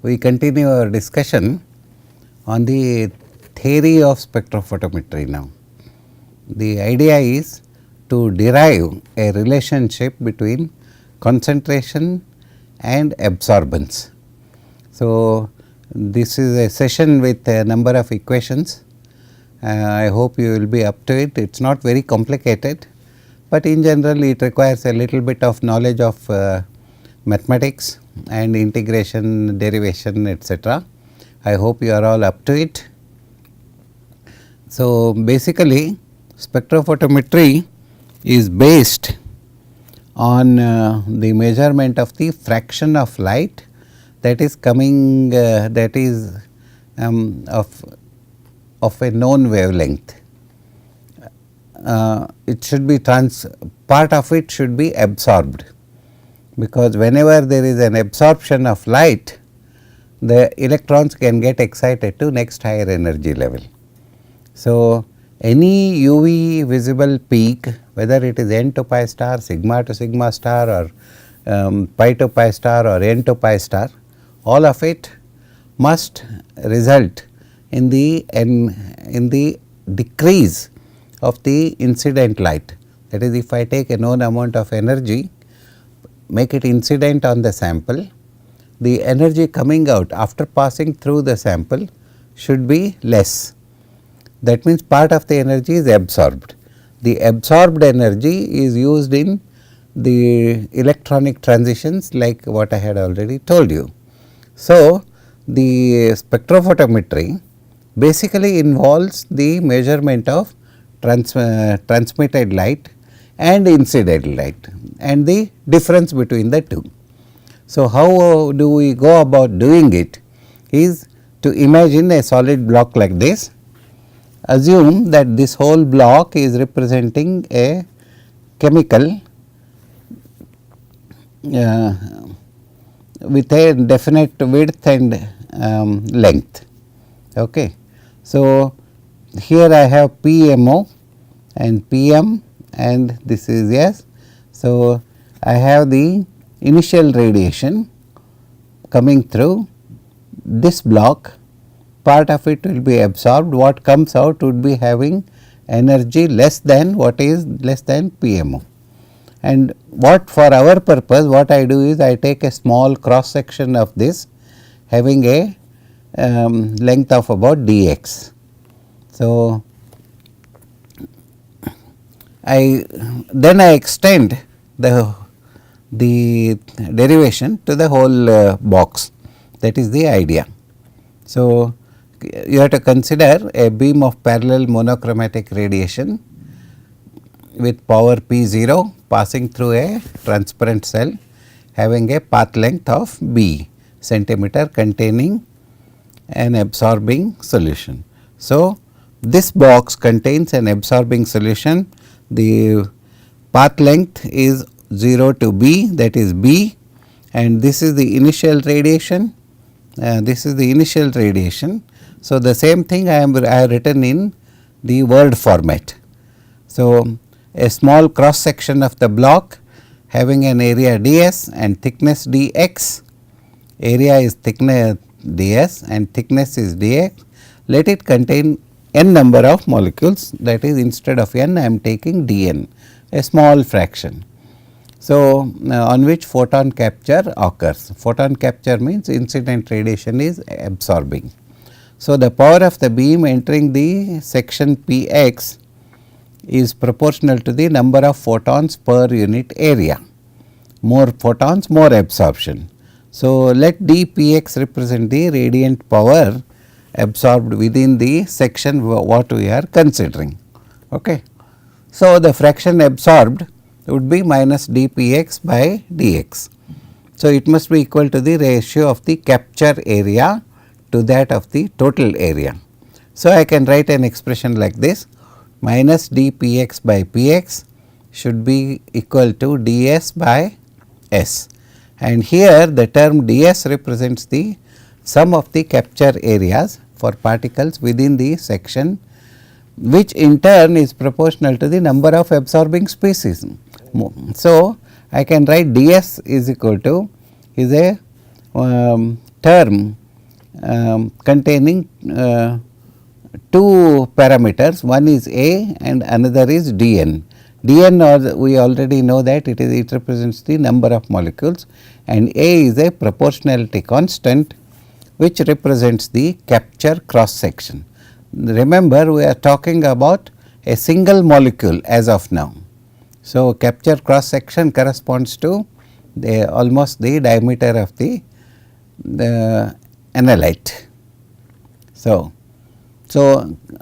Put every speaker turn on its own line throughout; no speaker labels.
we continue our discussion on the theory of spectrophotometry now. The idea is to derive a relationship between concentration and absorbance. So, this is a session with a number of equations. I hope you will be up to it. It is not very complicated, but in general it requires a little bit of knowledge of mathematics and integration, derivation, etc. I hope you are all up to it. So, basically spectrophotometry is based on the measurement of the fraction of light that is coming that is of a known wavelength. It should be part of it should be absorbed, because whenever there is an absorption of light, the electrons can get excited to next higher energy level. So, any UV visible peak, whether it is n to pi star, sigma to sigma star, or pi to pi star, or n to pi star, all of it must result in the decrease of the incident light. That is, if I take a known amount of energy, make it incident on the sample, the energy coming out after passing through the sample should be less. That means part of the energy is absorbed. The absorbed energy is used in the electronic transitions, like what I had already told you. So, the spectrophotometry basically involves the measurement of transmitted light and incident light and the difference between the two. So, how do we go about doing it is to imagine a solid block like this. Assume that this whole block is representing a chemical with a definite width and length. Okay. So, here I have PMO and PM, and this is S. So, I have the initial radiation coming through this block, part of it will be absorbed, what comes out would be having energy less than what is less than PMO. And what for our purpose, what I do is I take a small cross section of this having a length of about dx. So, then I extend the derivation to the whole box. That is the idea. So, you have to consider a beam of parallel monochromatic radiation with power P0 passing through a transparent cell having a path length of B centimeter containing an absorbing solution. So, this box contains an absorbing solution. The path length is 0 to B, that is B, and this is the initial radiation. This is the initial radiation. So, the same thing I have written in the word format. So, a small cross section of the block having an area ds and thickness dx, area is thickness ds and thickness is dx. Let it contain n number of molecules, that is, instead of n I am taking dn, a small fraction. So, on which photon capture occurs. Photon capture means incident radiation is absorbing. So, the power of the beam entering the section Px is proportional to the number of photons per unit area. More photons, more absorption. So, let dPx represent the radiant power absorbed within the section what we are considering. Okay. So, the fraction absorbed would be minus dPx by dx. So, it must be equal to the ratio of the capture area to that of the total area. So, I can write an expression like this: minus dPx by Px should be equal to ds by S, and here the term ds represents the sum of the capture areas for particles within the section, which in turn is proportional to the number of absorbing species. So, I can write ds is equal to is a term containing two parameters, one is A and another is dn. Dn, or we already know that it represents the number of molecules, and A is a proportionality constant which represents the capture cross section. Remember, we are talking about a single molecule as of now. So, capture cross section corresponds to almost the diameter of the analyte. So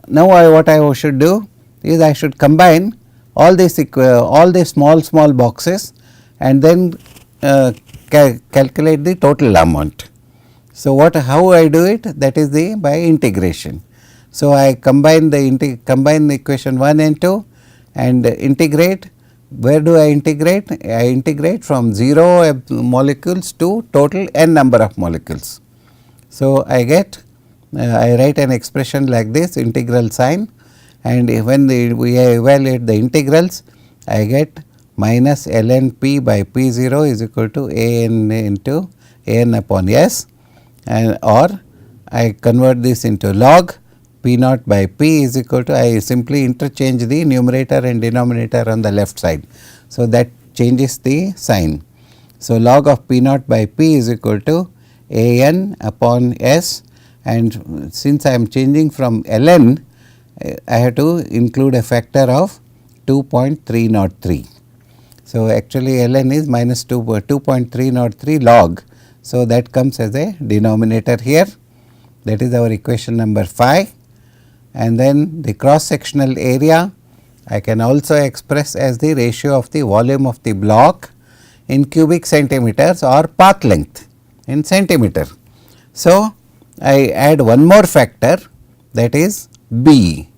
now what I should do is I should combine all these small boxes and then calculate the total amount. So, how I do it, that is by integration. So, I combine the equation 1 and 2 and integrate. Where do I integrate? I integrate from 0 molecules to total n number of molecules. So, I get I write an expression like this, integral sign, and when we evaluate the integrals, I get minus ln p by p 0 is equal to a n into a n upon s, and or I convert this into log p naught by p is equal to, I simply interchange the numerator and denominator on the left side. So, that changes the sign. So, log of p naught by p is equal to a n upon s, and since I am changing from ln, I have to include a factor of 2.303. So, actually ln is minus 2.303 log. So, that comes as a denominator here, that is our equation number 5, and then the cross sectional area I can also express as the ratio of the volume of the block in cubic centimeters or path length in centimeter. So, I add one more factor, that is b,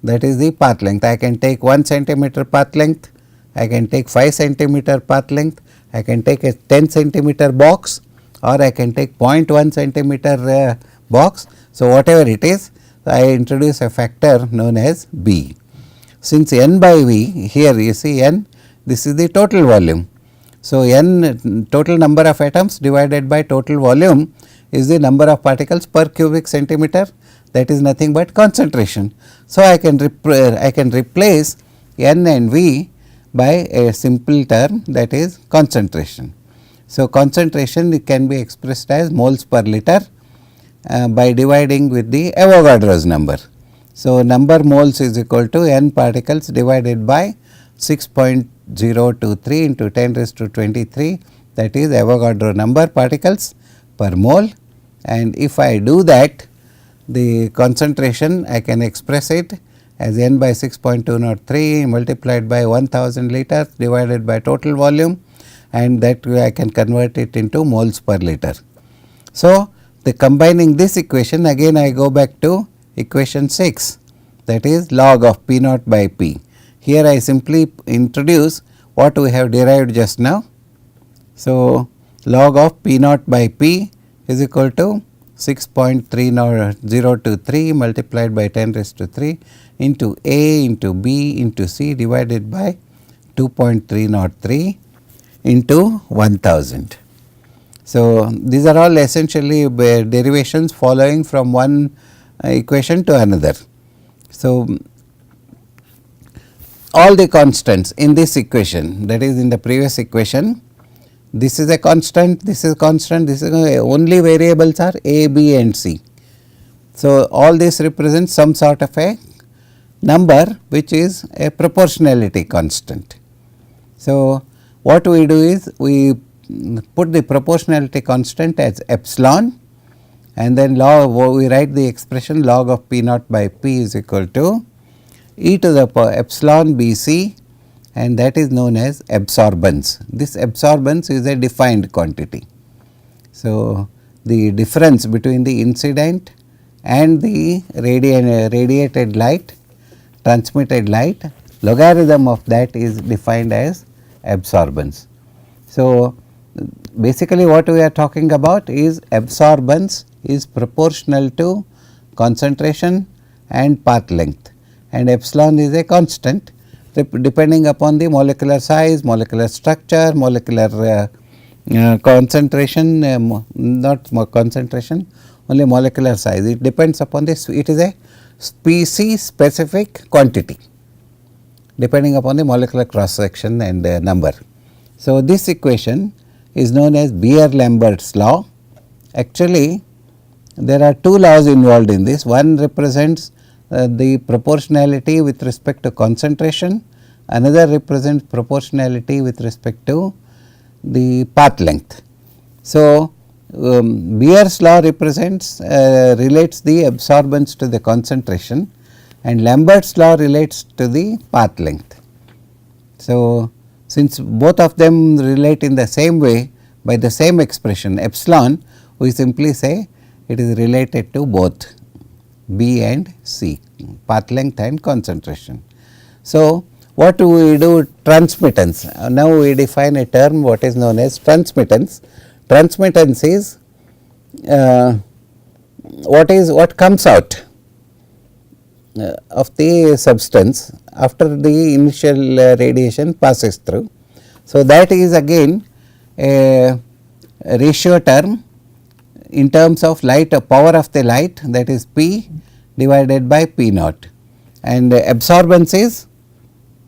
that is the path length. I can take 1 centimeter path length, I can take 5 centimeter path length, I can take a 10 centimeter box, or I can take 0.1 centimeter box. So, whatever it is, I introduce a factor known as b. Since n by v, here you see n, this is the total volume. So, n total number of atoms divided by total volume is the number of particles per cubic centimeter, that is nothing but concentration. So, I can replace n and v by a simple term, that is concentration. So, concentration can be expressed as moles per liter by dividing with the Avogadro's number. So, number moles is equal to n particles divided by 6.023 into 10 raised to 23, that is Avogadro number particles per mole, and if I do that, the concentration I can express it as n by 6.203 multiplied by 1000 liters divided by total volume, and that way I can convert it into moles per liter. So, the combining this equation, again I go back to equation 6, that is log of p naught by p. Here I simply introduce what we have derived just now. So, log of p naught by p is equal to 6.3023 multiplied by 10 raised to 3 into a into b into c divided by 2.303 into 1000. So, these are all essentially derivations following from one equation to another. So, all the constants in this equation, that is in the previous equation, this is a constant, this is constant, this is only variables are a, b and c. So, all this represents some sort of a number which is a proportionality constant. So, what we do is we put the proportionality constant as epsilon, and then we write the expression log of p naught by p is equal to e to the power epsilon b c, and that is known as absorbance. This absorbance is a defined quantity. So, the difference between the incident and the radiated light, transmitted light, logarithm of that is defined as absorbance. So, basically what we are talking about is absorbance is proportional to concentration and path length, and epsilon is a constant depending upon the molecular size, molecular structure, molecular concentration, not concentration, only molecular size. It depends upon this, it is a species specific quantity depending upon the molecular cross section and number. So, this equation is known as Beer-Lamberts law. Actually, there are two laws involved in this. One represents the proportionality with respect to concentration, another represents proportionality with respect to the path length. So, Beer's law represents relates the absorbance to the concentration, and Lambert's law relates to the path length. So, since both of them relate in the same way by the same expression epsilon, we simply say it is related to both B and C, path length and concentration. So, what do we do? Transmittance. Now, we define a term what is known as transmittance. Transmittance is what comes out of the substance after the initial radiation passes through. So, that is again a ratio term in terms of light, power of the light, that is P divided by P naught, and absorbance is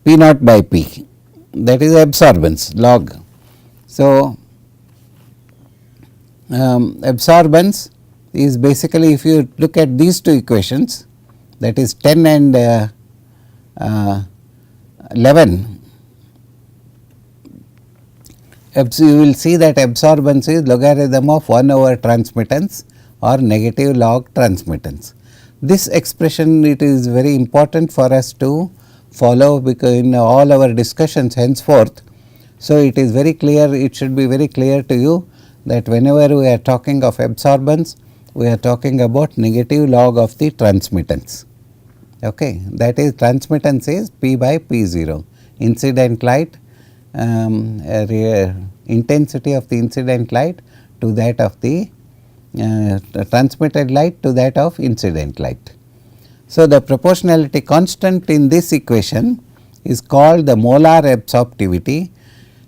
P naught by P, that is absorbance log. So, absorbance is basically, if you look at these two equations, that is 10 and 11, you will see that absorbance is logarithm of 1 over transmittance or negative log transmittance. This expression, it is very important for us to follow, because in all our discussions henceforth. So, it is very clear, it should be very clear to you that whenever we are talking of absorbance, we are talking about negative log of the transmittance. Okay. That is, transmittance is P by P0, incident light, intensity of the incident light to that of the transmitted light to that of incident light. So, the proportionality constant in this equation is called the molar absorptivity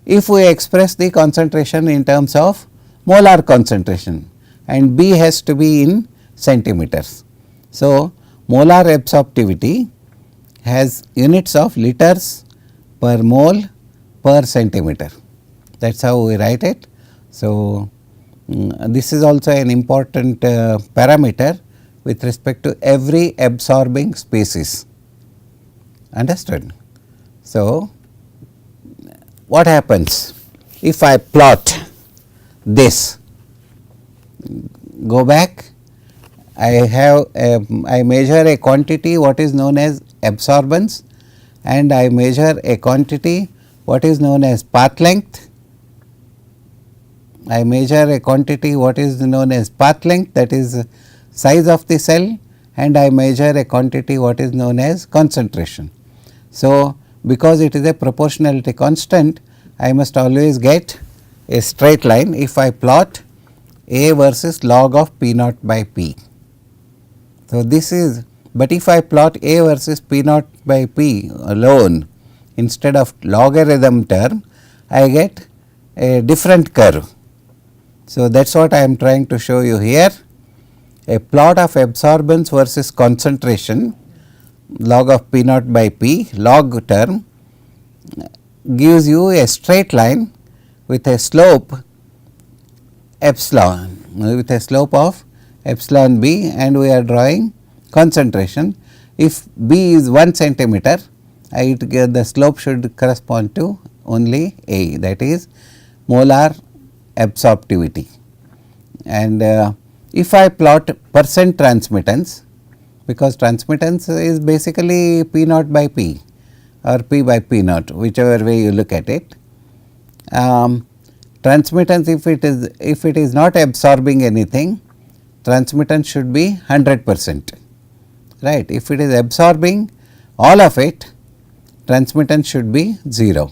if we express the concentration in terms of molar concentration, and B has to be in centimeters. So, molar absorptivity has units of liters per mole per centimeter, that is how we write it. So, this is also an important parameter with respect to every absorbing species, understood. So, what happens if I plot this, go back, I measure a quantity what is known as absorbance, and I measure a quantity what is known as path length. I measure a quantity what is known as path length, that is size of the cell, and I measure a quantity what is known as concentration. So, because it is a proportionality constant, I must always get a straight line if I plot A versus log of P naught by P. So, this is, but if I plot A versus P naught by P alone instead of logarithm term, I get a different curve. So, that is what I am trying to show you here. A plot of absorbance versus concentration, log of P naught by P, log term gives you a straight line with a slope epsilon, with a slope of epsilon B, and we are drawing concentration. If B is 1 centimeter, the slope should correspond to only A, that is molar absorptivity. And if I plot percent transmittance, because transmittance is basically P naught by P or P by P naught, whichever way you look at it. Transmittance, if it is not absorbing anything, transmittance should be 100%, right. If it is absorbing all of it, transmittance should be 0.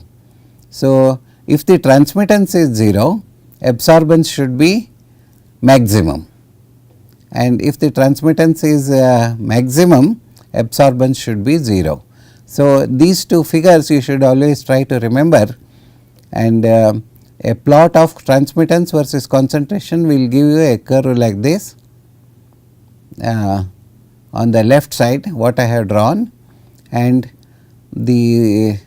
So, if the transmittance is 0, absorbance should be maximum, and if the transmittance is maximum, absorbance should be 0. So, these two figures you should always try to remember, and A plot of transmittance versus concentration will give you a curve like this. On the left side what I have drawn, and the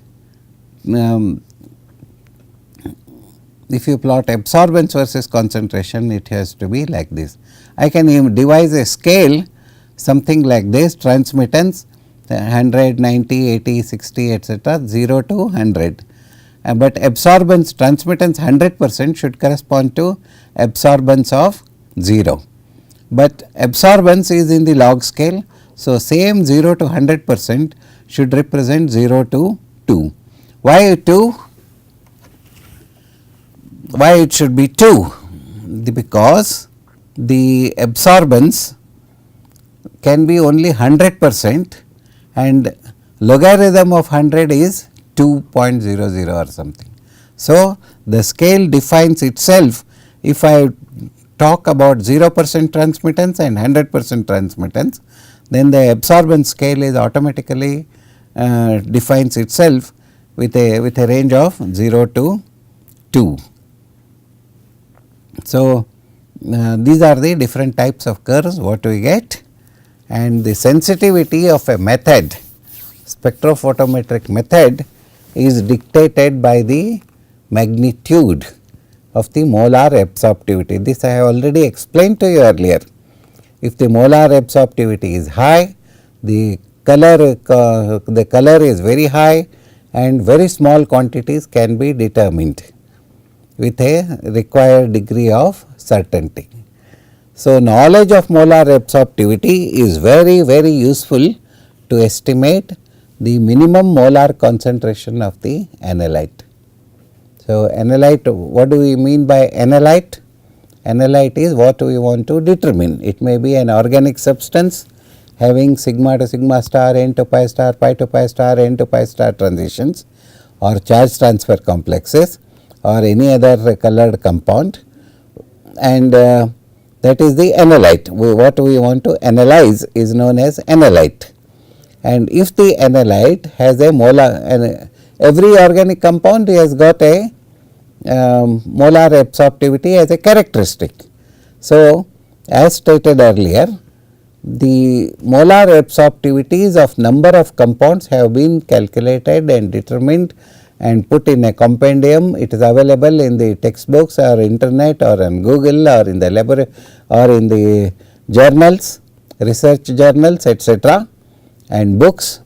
if you plot absorbance versus concentration, it has to be like this. I can even devise a scale something like this: transmittance 100, 90, 80, 60, etc., 0 to 100. But absorbance, transmittance 100% should correspond to absorbance of 0. But absorbance is in the log scale. So, same 0 to 100% should represent 0 to 2. Why 2? Why it should be 2? Because the absorbance can be only 100% and logarithm of 100 is 2.00 or something. So, the scale defines itself. If I talk about 0% transmittance and 100% transmittance, then the absorbance scale is automatically defines itself with a range of 0 to 2. So, these are the different types of curves what we get, and the sensitivity of a method, spectrophotometric method, is dictated by the magnitude of the molar absorptivity. This I have already explained to you earlier. If the molar absorptivity is high, the color is very high and very small quantities can be determined with a required degree of certainty. So, knowledge of molar absorptivity is very useful to estimate the minimum molar concentration of the analyte. So, analyte, what do we mean by analyte? Analyte is what we want to determine. It may be an organic substance having sigma to sigma star, n to pi star, pi to pi star, n to pi star transitions, or charge transfer complexes, or any other colored compound, and that is the analyte. What we want to analyze is known as analyte. And if the analyte has a molar, every organic compound has got a molar absorptivity as a characteristic. So, as stated earlier, the molar absorptivities of number of compounds have been calculated and determined and put in a compendium. It is available in the textbooks or internet or on Google or in the library or in the journals, research journals, etc., and books,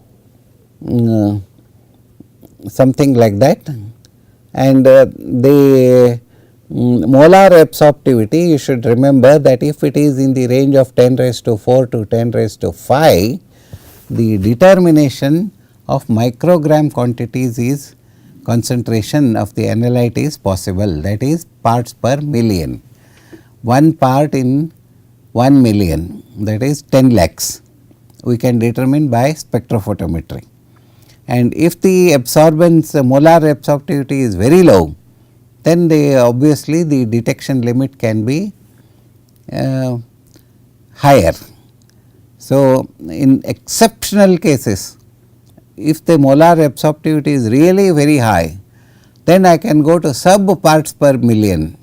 something like that. And the molar absorptivity, you should remember that if it is in the range of 10 raised to 4 to 10 raised to 5, the determination of microgram quantities is concentration of the analyte is possible, that is parts per million. 1 part in 1 million, that is 10 lakhs, we can determine by spectrophotometry. And if the absorbance, molar absorptivity is very low, then obviously the detection limit can be higher. So, in exceptional cases, if the molar absorptivity is really very high, then I can go to sub parts per million,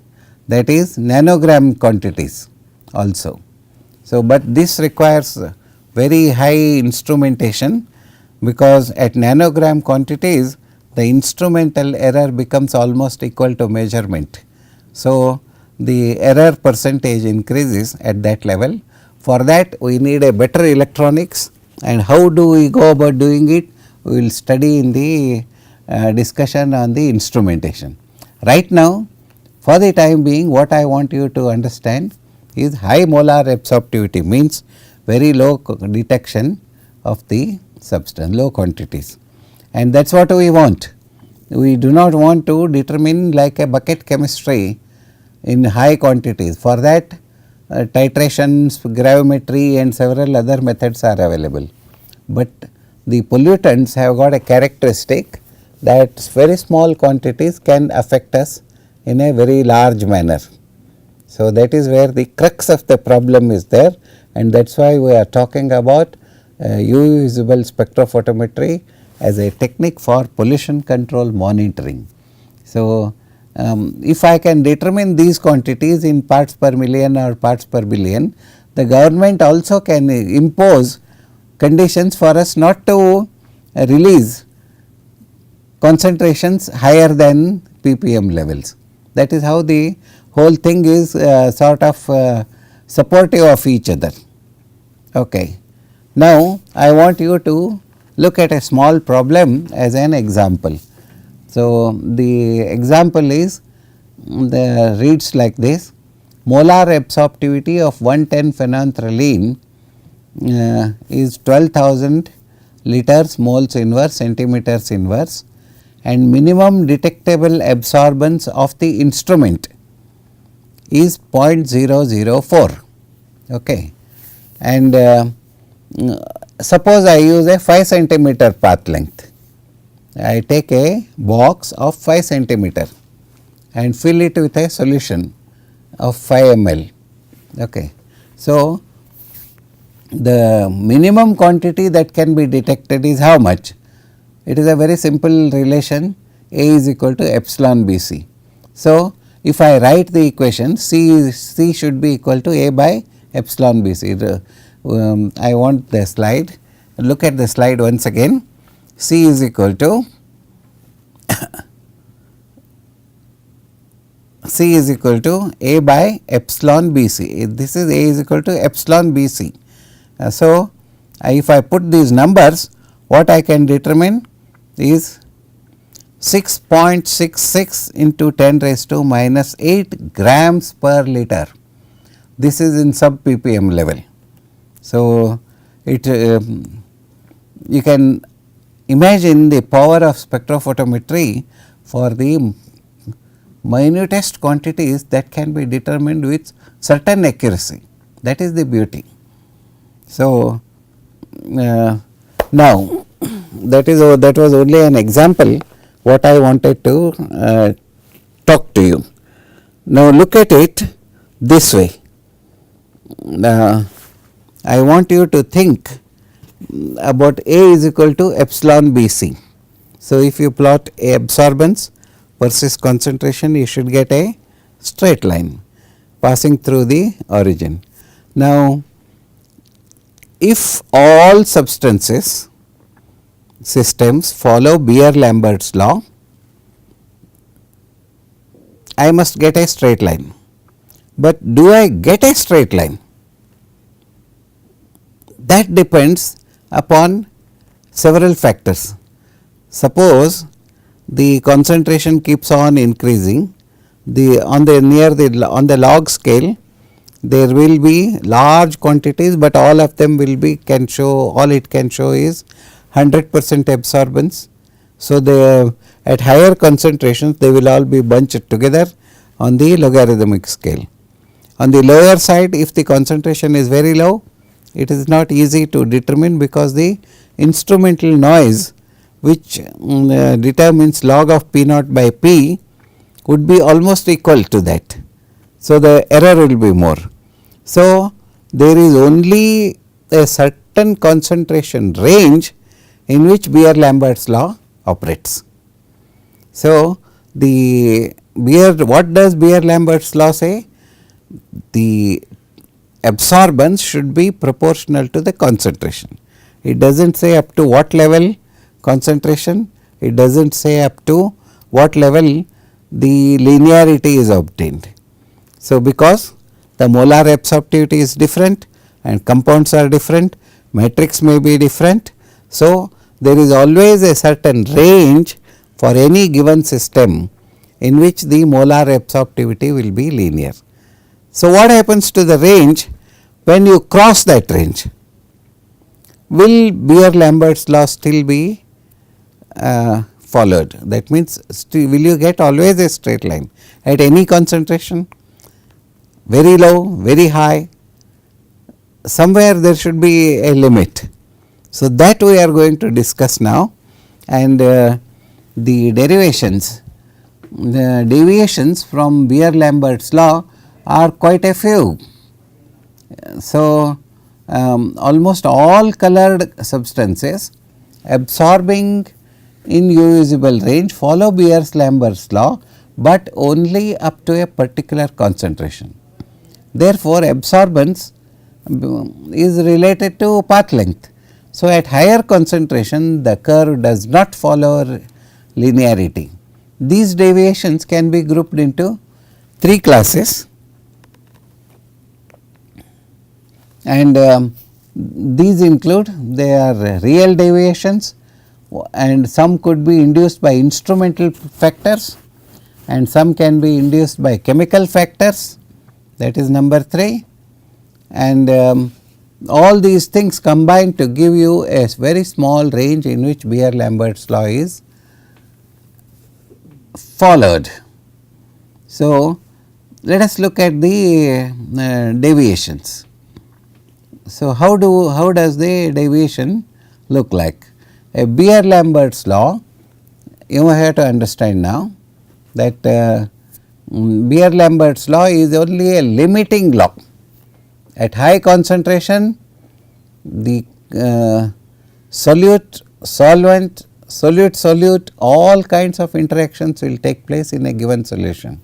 that is nanogram quantities also. So, but this requires very high instrumentation, because at nanogram quantities the instrumental error becomes almost equal to measurement. So, the error percentage increases at that level. For that we need a better electronics, and how do we go about doing it? We will study in the discussion on the instrumentation. Right now, for the time being, what I want you to understand is high molar absorptivity means very low detection of the substance, low quantities, and that is what we want. We do not want to determine like a bucket chemistry in high quantities. For that titrations, gravimetry and several other methods are available, but the pollutants have got a characteristic that very small quantities can affect us in a very large manner. So, that is where the crux of the problem is there, and that is why we are talking about UV visible spectrophotometry as a technique for pollution control monitoring. So, if I can determine these quantities in parts per million or parts per billion, the government also can impose conditions for us not to release concentrations higher than ppm levels. That is how the whole thing is sort of supportive of each other. Okay. Now, I want you to look at a small problem as an example. So, the example is reads like this: molar absorptivity of 110 phenanthroline is 12,000 liters moles inverse centimeters inverse, and minimum detectable absorbance of the instrument is 0.004. Okay. And suppose I use a 5 centimeter path length. I take a box of 5 centimeter and fill it with a solution of 5 ml. Okay. So, the minimum quantity that can be detected is how much? It is a very simple relation, A is equal to epsilon B c. So, if I write the equation, C should be equal to A by epsilon B c. I want the slide, look at the slide once again. C is equal to C is equal to A by epsilon B c. This is A is equal to epsilon B c. So, if I put these numbers, what I can determine is 6.66 into 10 raised to minus 8 grams per liter. This is in sub ppm level. So, you can imagine the power of spectrophotometry for the minutest quantities that can be determined with certain accuracy. That is the beauty. So, now that was only an example what I wanted to talk to you. Now, look at it this way. I want you to think about A is equal to epsilon B c. So, if you plot A absorbance versus concentration, you should get a straight line passing through the origin. Now, if all substances systems follow Beer-Lamberts law, I must get a straight line. But do I get a straight line? That depends upon several factors. Suppose the concentration keeps on increasing, on the log scale there will be large quantities, but all of them will be all it can show is 100% absorbance. So, at higher concentrations they will all be bunched together on the logarithmic scale. On the lower side, if the concentration is very low, it is not easy to determine, because the instrumental noise which determines log of P naught by P would be almost equal to that. So, the error will be more. So, there is only a certain concentration range in which Beer-Lamberts law operates. So, what does Beer-Lamberts law say? The absorbance should be proportional to the concentration. It does not say up to what level concentration, it does not say up to what level the linearity is obtained. So, because the molar absorptivity is different and compounds are different, matrix may be different. So, there is always a certain range for any given system in which the molar absorptivity will be linear. So, what happens to the range when you cross that range? Will Beer-Lamberts law still be followed? That means, will you get always a straight line at any concentration? Very low, very high, somewhere there should be a limit. So, that we are going to discuss now, and the derivations, the deviations from Beer-Lamberts law are quite a few. So, almost all colored substances absorbing in U visible range follow Beer-Lamberts law, but only up to a particular concentration. Therefore, absorbance is related to path length. So, at higher concentration the curve does not follow linearity. These deviations can be grouped into 3 classes, and these include, they are real deviations, and some could be induced by instrumental factors, and some can be induced by chemical factors, that is number 3, and all these things combine to give you a very small range in which Beer-Lamberts law is followed. So, let us look at the deviations. So, how does the deviation look like? A Beer-Lamberts law, you have to understand now that Beer-Lamberts law is only a limiting law. At high concentration, the solute, solvent, solute, all kinds of interactions will take place in a given solution.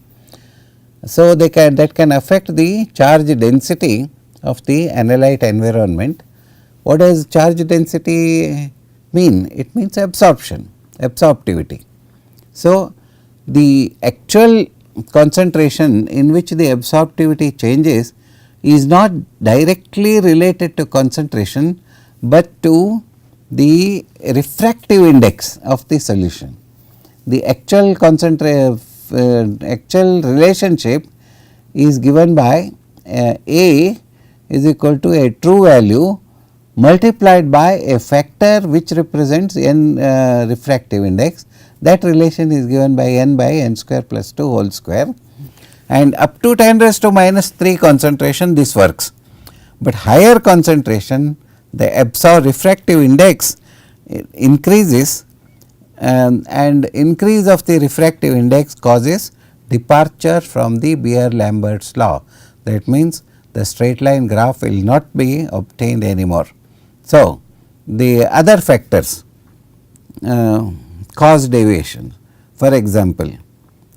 So, that can affect the charge density of the analyte environment. What does charge density mean? It means absorption, absorptivity. So, the actual concentration in which the absorptivity changes is not directly related to concentration, but to the refractive index of the solution. The actual actual relationship is given by A is equal to a true value multiplied by a factor which represents n refractive index. That relation is given by n square plus 2 whole square, and up to 10 raised to minus 3 concentration this works, but higher concentration the refractive index increases, and increase of the refractive index causes departure from the Beer-Lamberts law. That means, the straight line graph will not be obtained anymore. So, the other factors cause deviation. For example,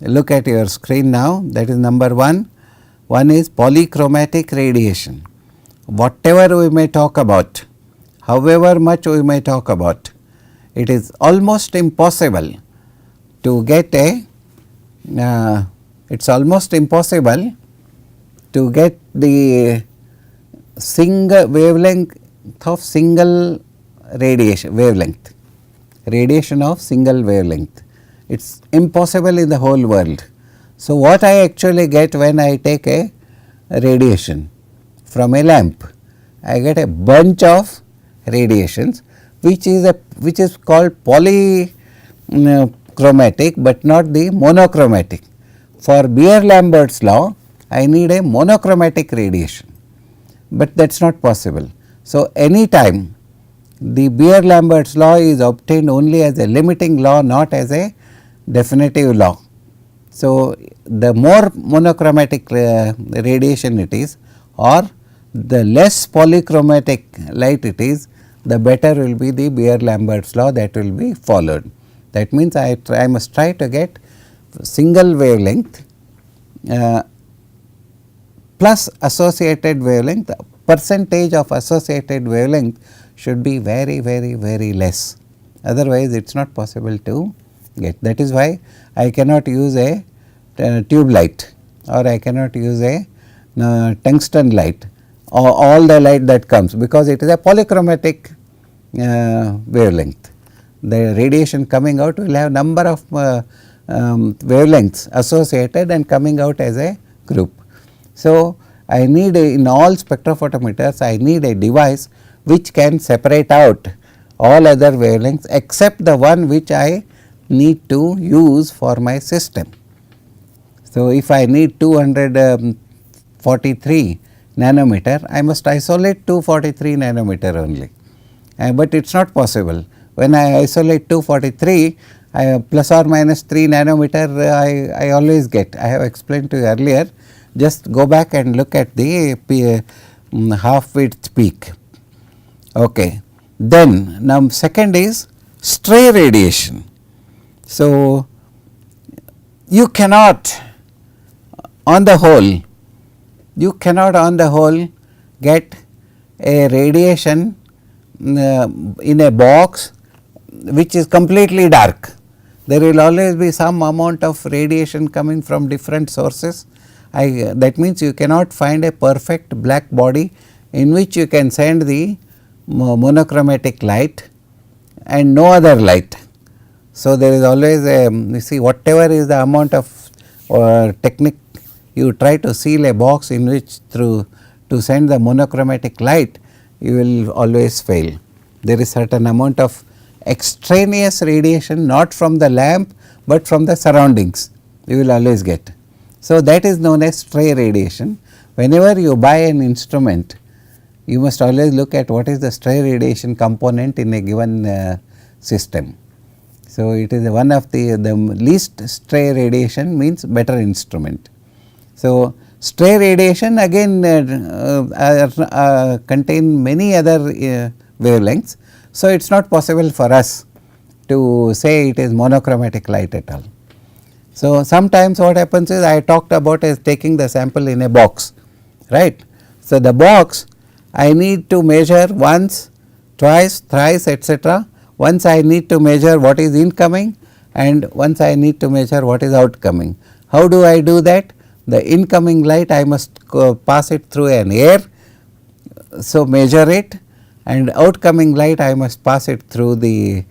look at your screen now, that is number 1. One is polychromatic radiation. Whatever we may talk about, however much we may talk about, it is almost impossible to get a it is almost impossible to get the single wavelength of single radiation of single wavelength. It is impossible in the whole world. So, what I actually get when I take a radiation from a lamp, I get a bunch of radiations which is called polychromatic, but not the monochromatic. For Beer-Lamberts law, I need a monochromatic radiation, but that is not possible. So, any time the Beer-Lamberts law is obtained only as a limiting law, not as a definitive law. So, the more monochromatic radiation it is, or the less polychromatic light it is, the better will be the Beer-Lamberts law that will be followed. That means, I must try to get single wavelength plus associated wavelength. Percentage of associated wavelength should be very less, otherwise it is not possible to get. That is why I cannot use a tube light, or I cannot use a tungsten light, or all the light that comes, because it is a polychromatic wavelength. The radiation coming out will have number of wavelengths associated and coming out as a group. So, I need in all spectrophotometers, I need a device which can separate out all other wavelengths except the one which I need to use for my system. So, if I need 243 nanometer, I must isolate 243 nanometer only, but it is not possible. When I isolate 243, plus or minus 3 nanometer I always get. I have explained to you earlier, just go back and look at the half width peak. Okay. Then now second is stray radiation. So, you cannot on the whole get a radiation in a box which is completely dark. There will always be some amount of radiation coming from different sources. That means you cannot find a perfect black body in which you can send the monochromatic light and no other light. So, there is always a, you see, whatever is the amount of technique you try to seal a box in which to send the monochromatic light, you will always fail. There is certain amount of extraneous radiation, not from the lamp, but from the surroundings, you will always get. So, that is known as stray radiation. Whenever you buy an instrument, you must always look at what is the stray radiation component in a given system. So, it is one of the least stray radiation means better instrument. So, stray radiation again contain many other wavelengths. So, it is not possible for us to say it is monochromatic light at all. So, sometimes what happens is, I talked about is taking the sample in a box, right. So, the box I need to measure once, twice, thrice, etc. Once I need to measure what is incoming and once I need to measure what is outcoming. How do I do that? The incoming light I must pass it through an air, so measure it, and outcoming light I must pass it through the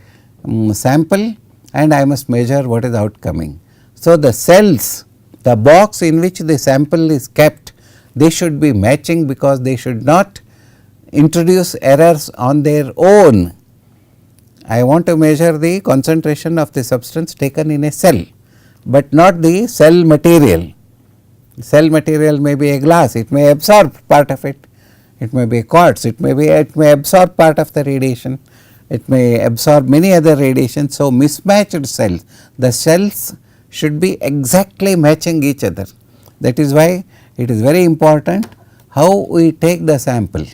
sample and I must measure what is outcoming. So, the cells, the box in which the sample is kept, they should be matching because they should not introduce errors on their own. I want to measure the concentration of the substance taken in a cell, but not the cell material. Cell material may be a glass, it may absorb part of it, it may be a quartz, it may absorb part of the radiation, it may absorb many other radiations. So, mismatched cells, the cells should be exactly matching each other. That is why it is very important how we take the sample.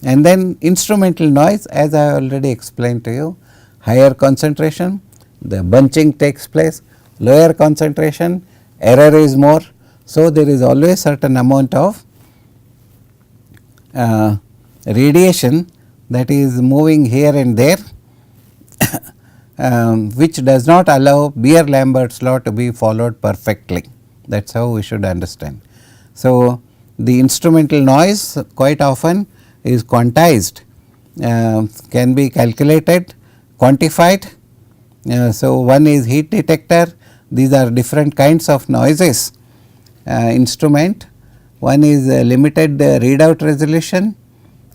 And then instrumental noise, as I already explained to you, higher concentration the bunching takes place, lower concentration error is more. So, there is always certain amount of radiation that is moving here and there which does not allow Beer-Lamberts law to be followed perfectly. That is how we should understand. So, the instrumental noise quite often is quantized, can be calculated, quantified. So, one is heat detector, these are different kinds of noises instrument. One is limited readout resolution,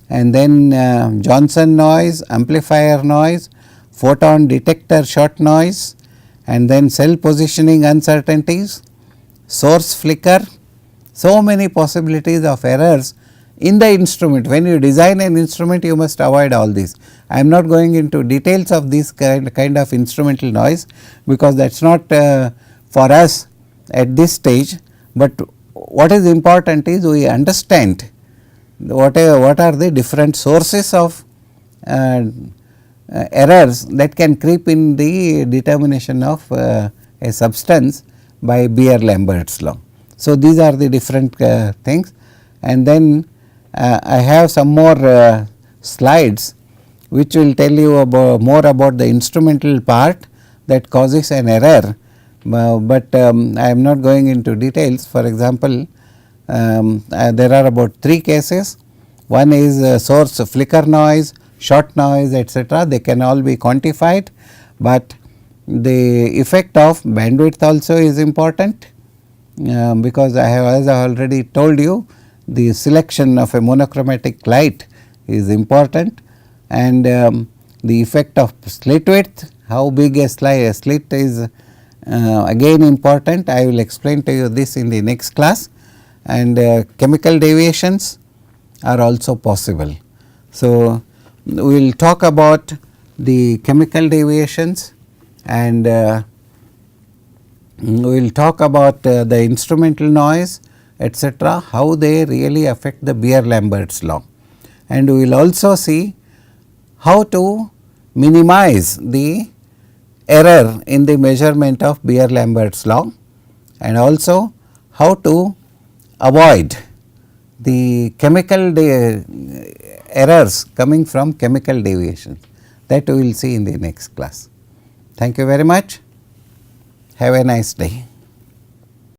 and then Johnson noise, amplifier noise, photon detector shot noise, and then cell positioning uncertainties, source flicker. So many possibilities of errors in the instrument. When you design an instrument, you must avoid all these. I am not going into details of this kind of instrumental noise, because that is not for us at this stage, but what is important is we understand what are the different sources of errors that can creep in the determination of a substance by Beer-Lamberts law. So, these are the different things, and then I have some more slides which will tell you about more about the instrumental part that causes an error, but I am not going into details. For example, there are about 3 cases. One is source flicker noise, shot noise, etc. They can all be quantified, but the effect of bandwidth also is important, because I have, as I already told you, the selection of a monochromatic light is important, and the effect of slit width, how big a slit is again important. I will explain to you this in the next class, and chemical deviations are also possible. So, we will talk about the chemical deviations, and we will talk about the instrumental noise, etc., how they really affect the Beer-Lamberts law, and we will also see how to minimize the error in the measurement of Beer-Lamberts law, and also how to avoid the chemical errors coming from chemical deviations, that we will see in the next class. Thank you very much. Have a nice day.